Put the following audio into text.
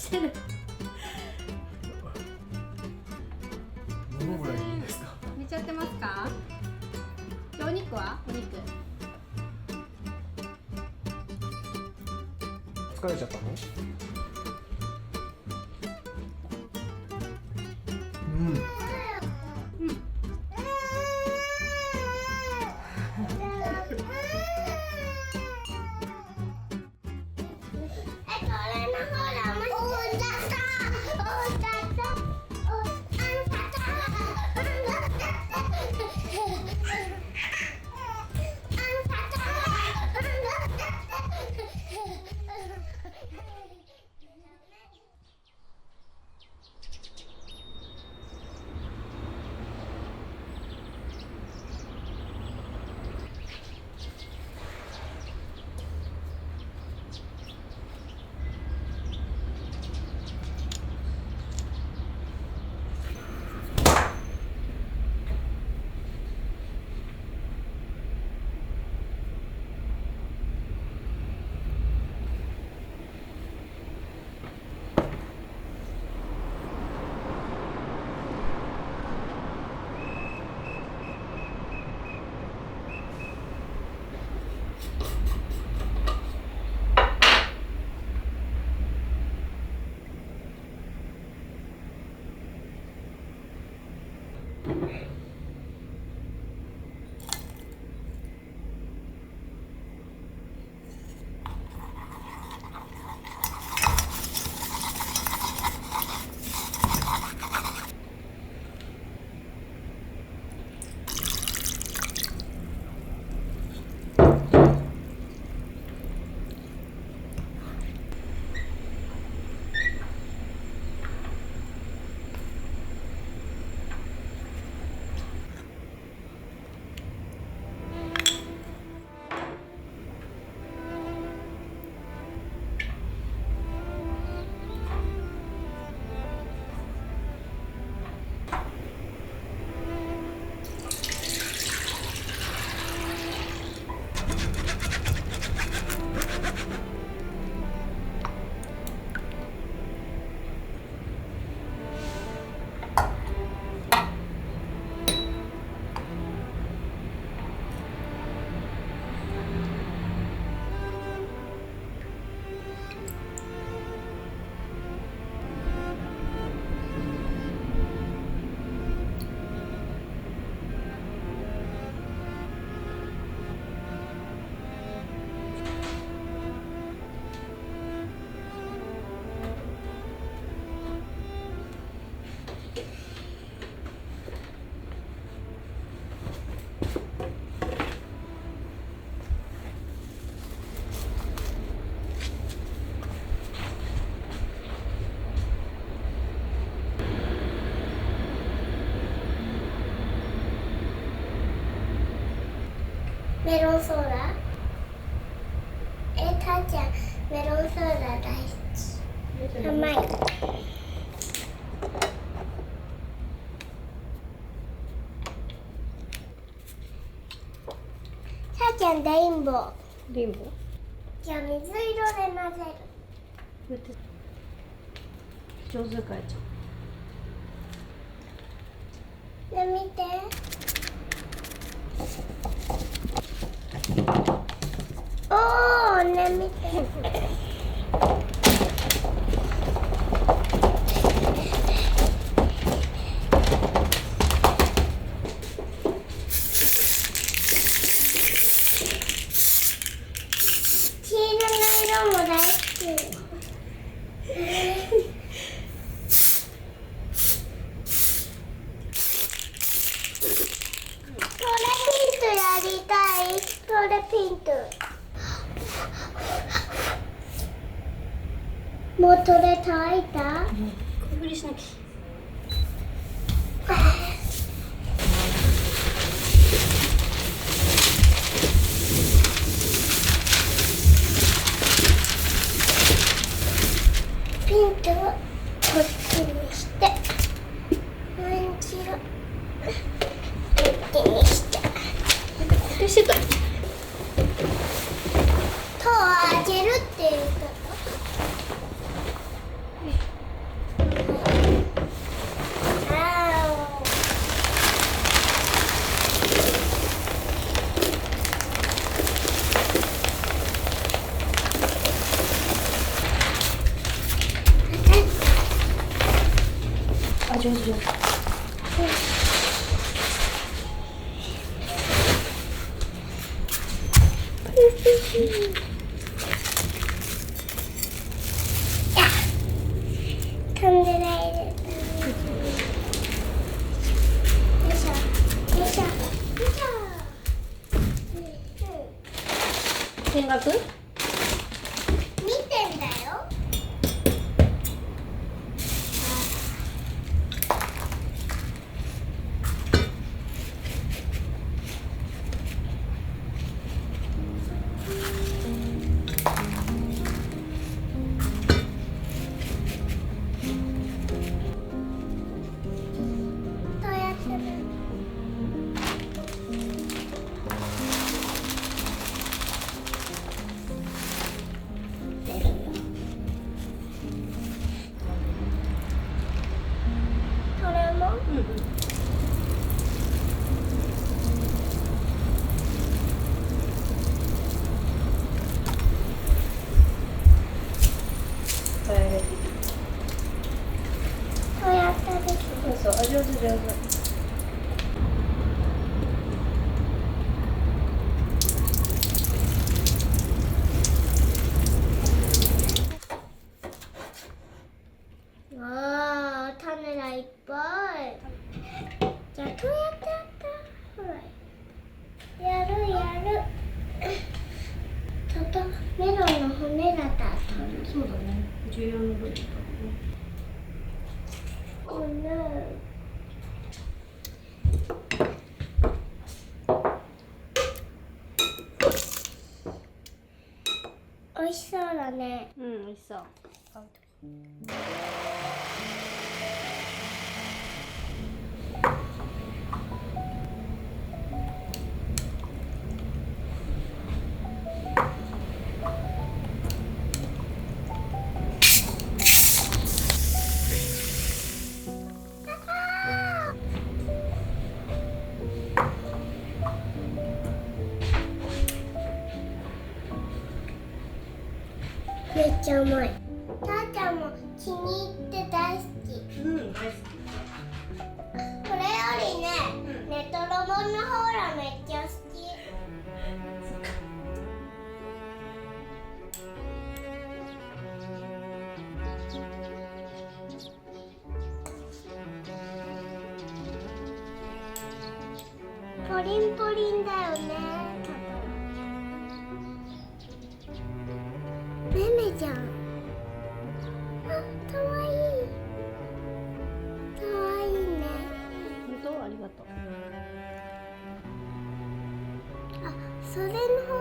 してる。どのぐらいいいですか？見ちゃってますか？お肉は？お肉。疲れちゃったの？うん。メロンソーダ。たーちゃん、メロンソーダ大好き。甘い。たーちゃん、レインボー。レインボー。じゃあ水色で混ぜる。上手かいちね、見て。おー、ね、見て。黄色の色も大好き。これピンクやりたい。これピンク。もう取れたいた。こういうふうにしなきゃ。ピンクをこっちにして、オレンジをこっちにして。どうしてた？戸を開けるっていうこと。上手上手。飛んでないです。よいしょよいしょよいしょ。見学？見てんだよ。どうやってる？出るよ。これも？うんうん。これ入れて。こうやってできる。そうそう、あ、上手上手。わあ、種がいっぱい。じゃあどうやってやった？ほら。やるやる。ちょっとメロンの骨だった。そうだね。重要な部分だね。Oh no。美味しそうだね。うん、美味しそう。めっちゃうまい。たーちゃんも気に入って大好き。うん、大好き。これよりね、レトロ本の方がめっちゃ好き。ポリンポリンだよね。めめちゃん。あ、かわいい。かわいいね。本当？ありがとう。あ、それの方